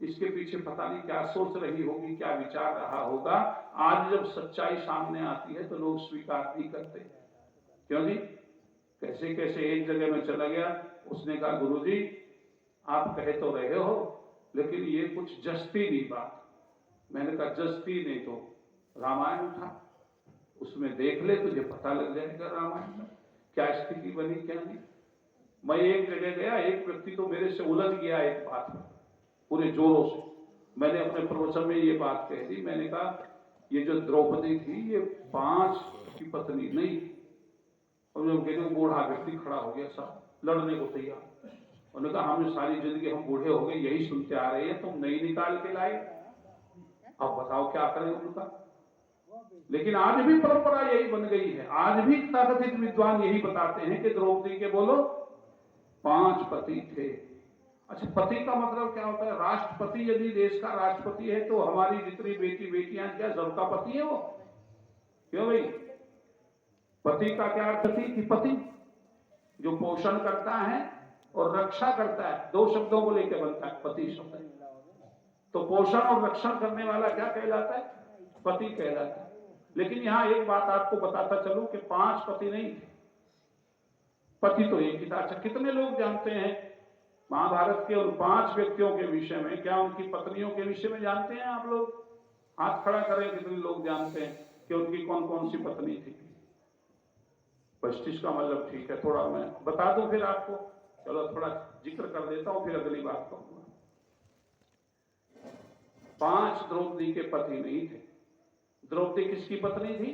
इसके पीछे पता नहीं क्या सोच रही होगी, क्या विचार रहा होगा। आज जब सच्चाई सामने आती है तो लोग स्वीकार नहीं करते। क्यों जी? कैसे कैसे एक जगह में चला गया, उसने कहा गुरुजी आप कहे तो रहे हो लेकिन ये कुछ जस्ती नहीं बात। मैंने कहा जस्ती नहीं तो रामायण उठा, उसमें देख ले तुझे पता लग जाएगा रामायण में क्या स्थिति बनी क्या नहीं। मैं एक जगह गया, एक व्यक्ति तो मेरे से उलझ गया एक बात में पूरे जोरों से। मैंने अपने प्रवचन में ये बात कह दी, मैंने कहा ये जो द्रौपदी थी ये 5 की पत्नी नहीं। और जब कहते बूढ़ा व्यक्ति खड़ा हो गया साहब लड़ने को तैयार। उन्होंने कहा हमने सारी जिंदगी हम बूढ़े हो गए यही सुनते आ रहे हैं, तुम नई निकाल के लाए, अब बताओ क्या करें उनका। लेकिन आज भी परंपरा यही बन गई है, आज भी तथाकथित विद्वान यही बताते हैं कि द्रौपदी के बोलो 5 पति थे। अच्छा, पति का मतलब क्या होता है? राष्ट्रपति यदि देश का राष्ट्रपति है तो हमारी जितनी बेटी बेटियां क्या सबका पति है वो? क्यों भाई? पति का क्या अर्थ थी कि पति जो पोषण करता है और रक्षा करता है, 2 शब्दों को लेकर बनता है पति शब्द। तो पोषण और रक्षण करने वाला क्या कहलाता है? पति कहलाता है। लेकिन यहां एक बात आपको बताता चलूं कि 5 पति नहीं थे, पति तो एक ही था। अच्छा, कितने लोग जानते हैं महाभारत के उन 5 व्यक्तियों के विषय में? क्या उनकी पत्नियों के विषय में जानते हैं आप लोग? हाथ खड़ा करें कितने लोग जानते हैं कि उनकी कौन कौन सी पत्नी थी। 25 का मतलब ठीक है, थोड़ा मैं बता दूं फिर आपको। चलो थोड़ा जिक्र कर देता हूं फिर अगली बात कहूंगा। 5 द्रौपदी के पति नहीं थे। द्रौपदी किसकी पत्नी थी?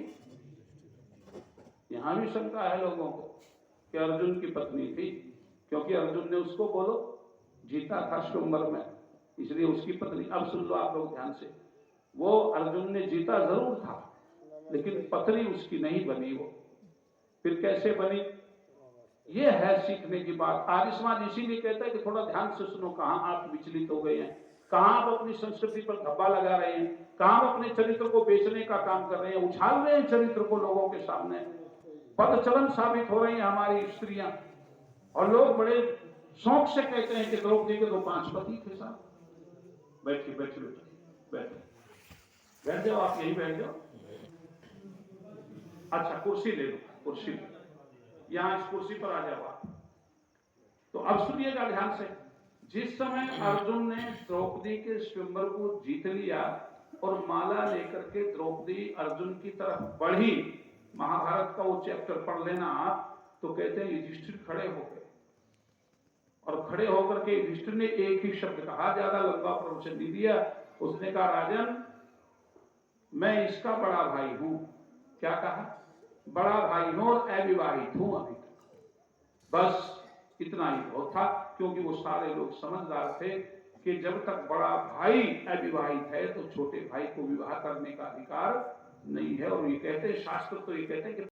यहां भी शंका है लोगों को कि अर्जुन की पत्नी थी, क्योंकि अर्जुन ने उसको बोलो जीता था स्वयंवर में, इसलिए उसकी पत्नी। अब सुन लो आप लोग ध्यान से, वो अर्जुन ने जीता जरूर था लेकिन पत्नी उसकी नहीं बनी वो। फिर कैसे बनी? ये है सीखने की बात। आर्यसमाज इसीलिए कहता है कि थोड़ा ध्यान से सुनो, कहां आप विचलित हो गए हैं, कहां आप अपनी संस्कृति पर धब्बा लगा रहे हैं, कहां आप अपने चरित्र को बेचने का काम कर रहे हैं, उछाल रहे हैं चरित्र को लोगों के सामने। पदचलन साबित हो रही है हमारी स्त्रियां, और लोग बड़े शौक से कहते हैं कि द्रौपदी के तो 5 पति थे साहब। बैठिए बैठिए बैठिए, बैठ जाओ, आप यही बैठ जाओ। अच्छा, कुर्सी ले लो, कुर्सी ले, यहां इस कुर्सी पर आ जाओ आप। तो अब सुनिएगा ध्यान से। जिस समय अर्जुन ने द्रौपदी के स्वयंवर को जीत लिया और माला लेकर के द्रौपदी अर्जुन की तरफ बढ़ी, महाभारत का वो चैप्टर पढ़ लेना आप, तो कहते हैं युधिष्ठिर खड़े हो गए, और खड़े होकर के युधिष्ठिर ने एक ही शब्द कहा, ज्यादा लंबा प्रवचन नहीं दिया। उसने कहा राजन मैं इसका बड़ा भाई हूं। क्या कहा? बड़ा भाई हूं और अविवाहित हूं अभी तक। बस इतना ही बहुत था, क्योंकि वो सारे लोग समझदार थे कि जब तक बड़ा भाई अविवाहित है तो छोटे भाई को विवाह करने का अधिकार नहीं है। और ये कहते हैं शास्त्र, तो ये कहते हैं कि